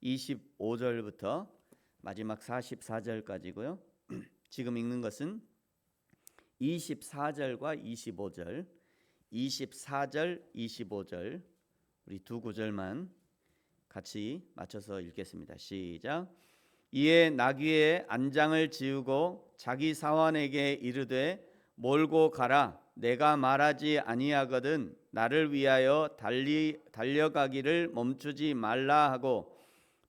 25절부터 마지막 44절까지고요. 지금 읽는 것은 24절과 25절, 24절, 25절 우리 두 구절만 같이 맞춰서 읽겠습니다. 시작. 이에 나귀의 안장을 지우고 자기 사환에게 이르되 몰고 가라. 내가 말하지 아니하거든 나를 위하여 달려가기를 멈추지 말라 하고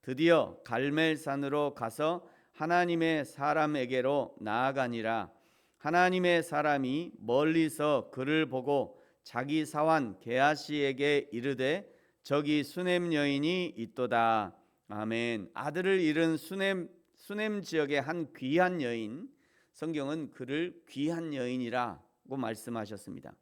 드디어 갈멜산으로 가서 하나님의 사람에게로 나아가니라. 하나님의 사람이 멀리서 그를 보고 자기 사환 게하시에게 이르되 저기 수넴 여인이 있도다. 아멘. 아들을 잃은 수넴 지역의 한 귀한 여인, 성경은 그를 귀한 여인이라고 말씀하셨습니다.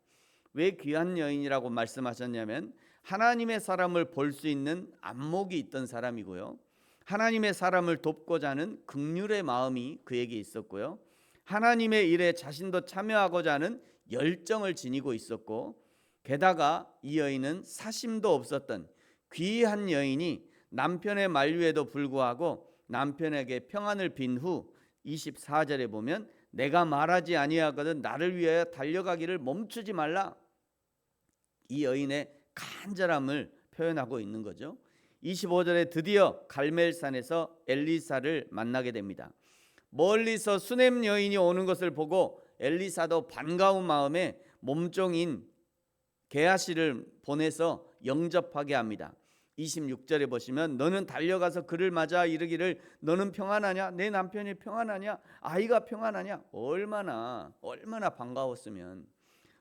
왜 귀한 여인이라고 말씀하셨냐면 하나님의 사람을 볼 수 있는 안목이 있던 사람이고요, 하나님의 사람을 돕고자 하는 긍휼의 마음이 그에게 있었고요, 하나님의 일에 자신도 참여하고자 하는 열정을 지니고 있었고, 게다가 이 여인은 사심도 없었던 귀한 여인이 남편의 만류에도 불구하고 남편에게 평안을 빈 후 24절에 보면 내가 말하지 아니하거든 나를 위하여 달려가기를 멈추지 말라. 이 여인의 간절함을 표현하고 있는 거죠. 25절에 드디어 갈멜산에서 엘리사를 만나게 됩니다. 멀리서 수넴 여인이 오는 것을 보고 엘리사도 반가운 마음에 몸종인 게하시를 보내서 영접하게 합니다. 26절에 보시면 너는 달려가서 그를 맞아 이르기를 너는 평안하냐? 내 남편이 평안하냐? 아이가 평안하냐? 얼마나 반가웠으면.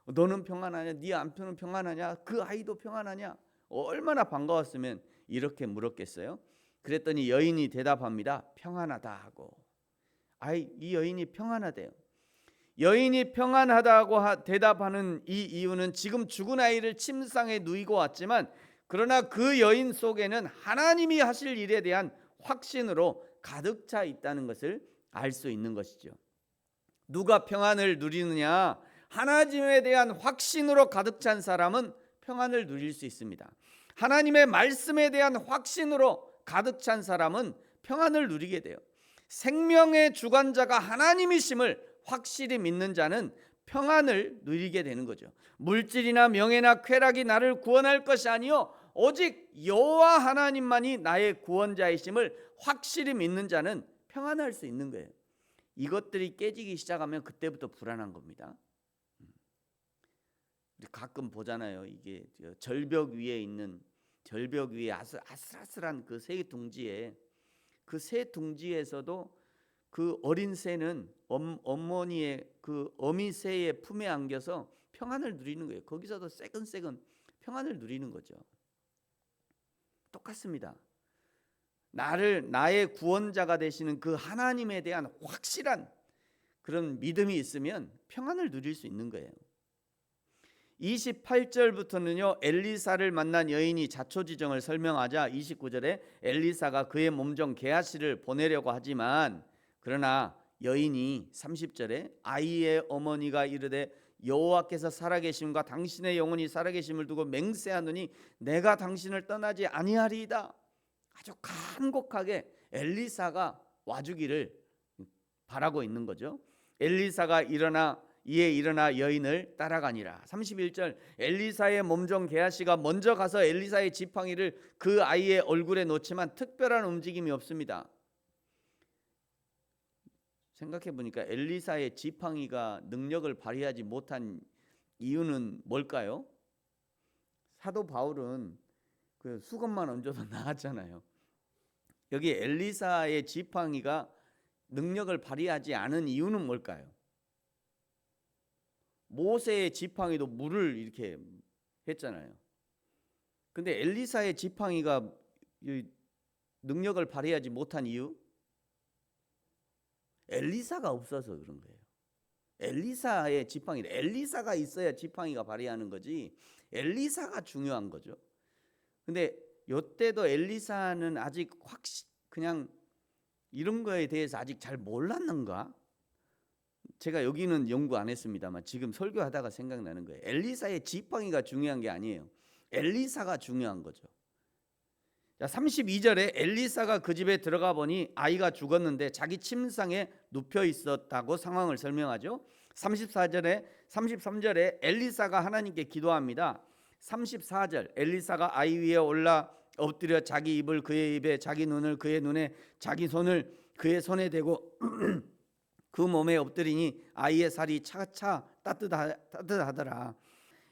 너는 평안하냐? 네 남편은 평안하냐? 그 아이도 평안하냐? 얼마나 반가웠으면 이렇게 물었겠어요? 그랬더니 여인이 대답합니다. 평안하다 하고. 이 여인이 평안하대요. 여인이 평안하다고 대답하는 이 이유는 지금 죽은 아이를 침상에 누이고 왔지만 그러나 그 여인 속에는 하나님이 하실 일에 대한 확신으로 가득 차 있다는 것을 알 수 있는 것이죠. 누가 평안을 누리느냐? 하나님에 대한 확신으로 가득 찬 사람은 평안을 누릴 수 있습니다. 하나님의 말씀에 대한 확신으로 가득 찬 사람은 평안을 누리게 돼요. 생명의 주관자가 하나님이심을 확실히 믿는 자는 평안을 누리게 되는 거죠. 물질이나 명예나 쾌락이 나를 구원할 것이 아니요 오직 여호와 하나님만이 나의 구원자이심을 확실히 믿는 자는 평안할 수 있는 거예요. 이것들이 깨지기 시작하면 그때부터 불안한 겁니다. 가끔 보잖아요. 이게 절벽 위에 아슬아슬한 그 새 둥지에, 그 새 둥지에서도 그 어린 새는 어머니의 그 어미 새의 품에 안겨서 평안을 누리는 거예요. 거기서도 새근새근 평안을 누리는 거죠. 똑같습니다. 나의 구원자가 되시는 그 하나님에 대한 확실한 그런 믿음이 있으면 평안을 누릴 수 있는 거예요. 28절부터는요 엘리사를 만난 여인이 자초지정을 설명하자 29절에 엘리사가 그의 몸종 게하시를 보내려고 하지만 그러나 여인이 30절에 아이의 어머니가 이르되 여호와께서 살아계심과 당신의 영혼이 살아계심을 두고 맹세하노니 내가 당신을 떠나지 아니하리이다. 아주 간곡하게 엘리사가 와주기를 바라고 있는 거죠. 엘리사가 일어나 여인을 따라가니라. 31절 엘리사의 몸종 게하시가 먼저 가서 엘리사의 지팡이를 그 아이의 얼굴에 놓지만 특별한 움직임이 없습니다. 생각해 보니까 엘리사의 지팡이가 능력을 발휘하지 못한 이유는 뭘까요? 사도 바울은 그 수건만 얹어도 나았잖아요. 여기 엘리사의 지팡이가 능력을 발휘하지 않은 이유는 뭘까요? 모세의 지팡이도 물을 이렇게 했잖아요. 근데 엘리사의 지팡이가 능력을 발휘하지 못한 이유? 엘리사가 없어서 그런 거예요. 엘리사의 지팡이, 엘리사가 있어야 지팡이가 발휘하는 거지 엘리사가 중요한 거죠. 근데 이때도 엘리사는 아직 그냥 이런 거에 대해서 아직 잘 몰랐는가? 제가 여기는 연구 안 했습니다만 지금 설교하다가 생각나는 거예요. 엘리사의 지팡이가 중요한 게 아니에요. 엘리사가 중요한 거죠. 자, 32절에 엘리사가 그 집에 들어가 보니 아이가 죽었는데 자기 침상에 눕혀 있었다고 상황을 설명하죠. 33절에 엘리사가 하나님께 기도합니다. 34절 엘리사가 아이 위에 올라 엎드려 자기 입을 그의 입에, 자기 눈을 그의 눈에, 자기 손을 그의 손에 대고 그 몸에 엎드리니 아이의 살이 차차 따뜻하더라.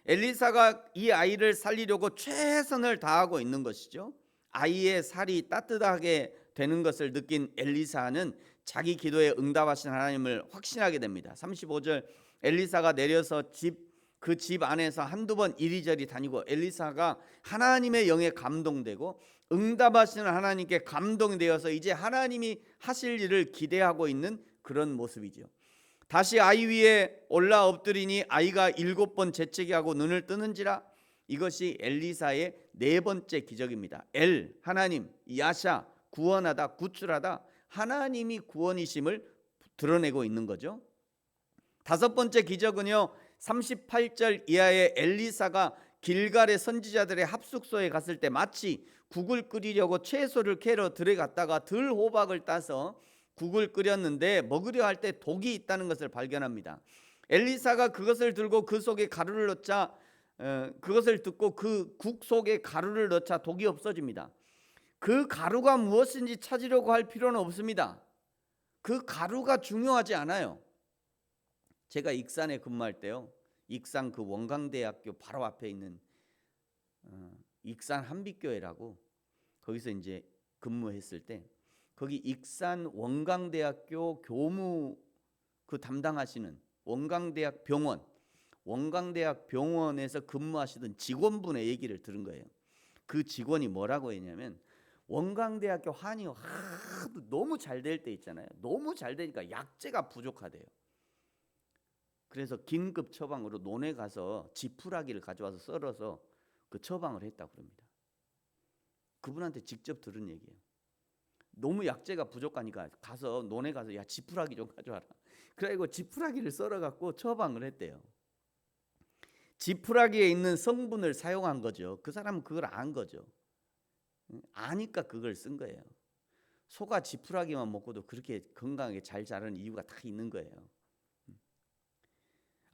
엘리사가 이 아이를 살리려고 최선을 다하고 있는 것이죠. 아이의 살이 따뜻하게 되는 것을 느낀 엘리사는 자기 기도에 응답하신 하나님을 확신하게 됩니다. 35절 엘리사가 내려서 그 집 안에서 한두 번 이리저리 다니고 엘리사가 하나님의 영에 감동되고 응답하시는 하나님께 감동되어서 이제 하나님이 하실 일을 기대하고 있는 그런 모습이죠. 다시 아이 위에 올라 엎드리니 아이가 7번 재채기하고 눈을 뜨는지라. 이것이 엘리사의 네 번째 기적입니다. 엘 하나님, 야샤 구원하다, 구출하다, 하나님이 구원이심을 드러내고 있는 거죠. 다섯 번째 기적은요, 38절 이하의 엘리사가 길갈의 선지자들의 합숙소에 갔을 때 마치 국을 끓이려고 채소를 캐러 들어갔다가 들호박을 따서 국을 끓였는데 먹으려 할 때 독이 있다는 것을 발견합니다. 엘리사가 그것을 들고 그 속에 가루를 넣자, 그것을 듣고 그 국 속에 가루를 넣자 독이 없어집니다. 그 가루가 무엇인지 찾으려고 할 필요는 없습니다. 그 가루가 중요하지 않아요. 제가 익산에 근무할 때요, 익산 그 원광대학교 바로 앞에 있는 익산 한빛교회라고, 거기서 이제 근무했을 때 거기 익산 원광대학교 교무 그 담당하시는 원광대학 병원에서 근무하시던 직원분의 얘기를 들은 거예요. 그 직원이 뭐라고 했냐면, 원광대학교 환이 너무 잘 될 때 있잖아요. 너무 잘 되니까 약재가 부족하대요. 그래서 긴급 처방으로 논에 가서 지푸라기를 가져와서 썰어서 그 처방을 했다고 그럽니다. 그분한테 직접 들은 얘기예요. 너무 약재가 부족하니까 가서 논에 가서 야 지푸라기 좀 가져와라. 그래가지고 지푸라기를 썰어갖고 처방을 했대요. 지푸라기에 있는 성분을 사용한 거죠. 그 사람은 그걸 안 거죠. 아니까 그걸 쓴 거예요. 소가 지푸라기만 먹고도 그렇게 건강하게 잘 자라는 이유가 다 있는 거예요.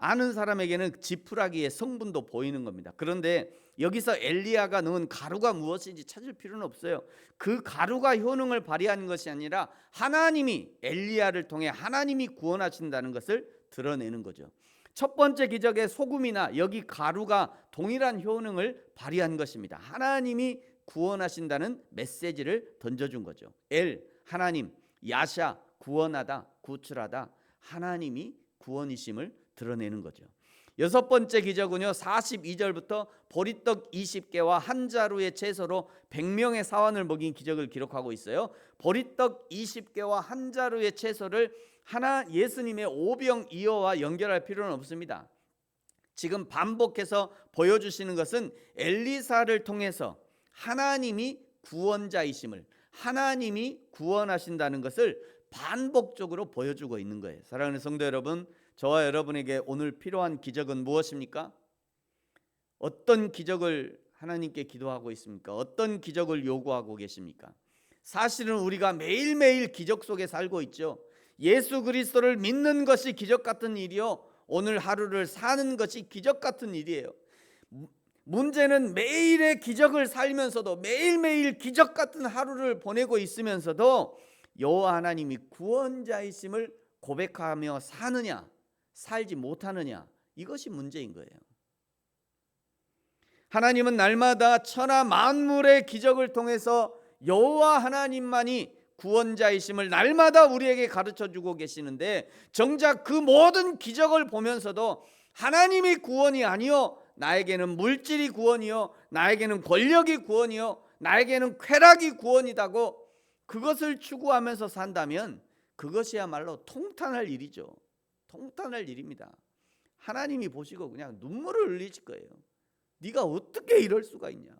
아는 사람에게는 지푸라기의 성분도 보이는 겁니다. 그런데 여기서 엘리야가 넣은 가루가 무엇인지 찾을 필요는 없어요. 그 가루가 효능을 발휘하는 것이 아니라 하나님이 엘리야를 통해 하나님이 구원하신다는 것을 드러내는 거죠. 첫 번째 기적의 소금이나 여기 가루가 동일한 효능을 발휘한 것입니다. 하나님이 구원하신다는 메시지를 던져준 거죠. 엘 하나님, 야샤 구원하다, 구출하다, 하나님이 구원이심을 드러내는 거죠. 여섯 번째 기적은요, 42절부터 보리떡 20개와 한 자루의 채소로 100명의 사환을 먹인 기적을 기록하고 있어요. 보리떡 20개와 한 자루의 채소를 예수님의 오병이어와 연결할 필요는 없습니다. 지금 반복해서 보여주시는 것은 엘리사를 통해서 하나님이 구원자이심을, 하나님이 구원하신다는 것을 반복적으로 보여주고 있는 거예요. 사랑하는 성도 여러분, 저와 여러분에게 오늘 필요한 기적은 무엇입니까? 어떤 기적을 하나님께 기도하고 있습니까? 어떤 기적을 요구하고 계십니까? 사실은 우리가 매일매일 기적 속에 살고 있죠. 예수 그리스도를 믿는 것이 기적 같은 일이요, 오늘 하루를 사는 것이 기적 같은 일이에요. 문제는 매일의 기적을 살면서도, 매일매일 기적 같은 하루를 보내고 있으면서도 여호와 하나님이 구원자이심을 고백하며 사느냐, 살지 못하느냐, 이것이 문제인 거예요. 하나님은 날마다 천하 만물의 기적을 통해서 여호와 하나님만이 구원자이심을 날마다 우리에게 가르쳐주고 계시는데, 정작 그 모든 기적을 보면서도 하나님이 구원이 아니요, 나에게는 물질이 구원이요, 나에게는 권력이 구원이요, 나에게는 쾌락이 구원이다고 그것을 추구하면서 산다면 그것이야말로 통탄할 일이죠. 통탄할 일입니다. 하나님이 보시고 그냥 눈물을 흘리실 거예요. 네가 어떻게 이럴 수가 있냐.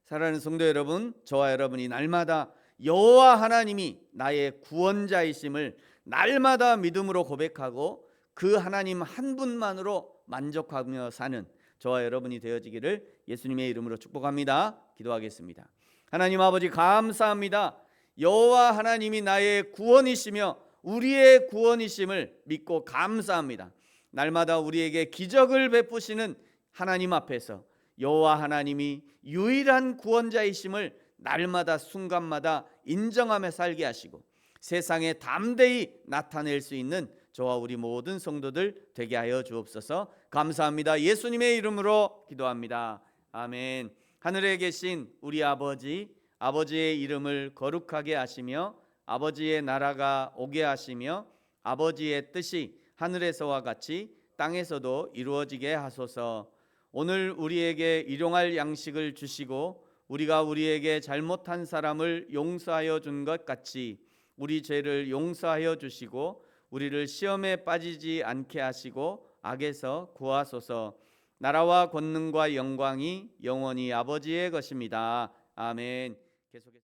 사랑하는 성도 여러분, 저와 여러분이 날마다 여호와 하나님이 나의 구원자이심을 날마다 믿음으로 고백하고 그 하나님 한 분만으로 만족하며 사는 저와 여러분이 되어지기를 예수님의 이름으로 축복합니다. 기도하겠습니다. 하나님 아버지 감사합니다. 여호와 하나님이 나의 구원이시며 우리의 구원이심을 믿고 감사합니다. 날마다 우리에게 기적을 베푸시는 하나님 앞에서 여호와 하나님이 유일한 구원자이심을 날마다 순간마다 인정하며 살게 하시고 세상에 담대히 나타낼 수 있는 저와 우리 모든 성도들 되게 하여 주옵소서. 감사합니다. 예수님의 이름으로 기도합니다. 아멘. 하늘에 계신 우리 아버지, 아버지의 이름을 거룩하게 하시며 아버지의 나라가 오게 하시며 아버지의 뜻이 하늘에서와 같이 땅에서도 이루어지게 하소서. 오늘 우리에게 일용할 양식을 주시고 우리가 우리에게 잘못한 사람을 용서하여 준 것 같이 우리 죄를 용서하여 주시고 우리를 시험에 빠지지 않게 하시고 악에서 구하소서. 나라와 권능과 영광이 영원히 아버지의 것입니다. 아멘. 계속해서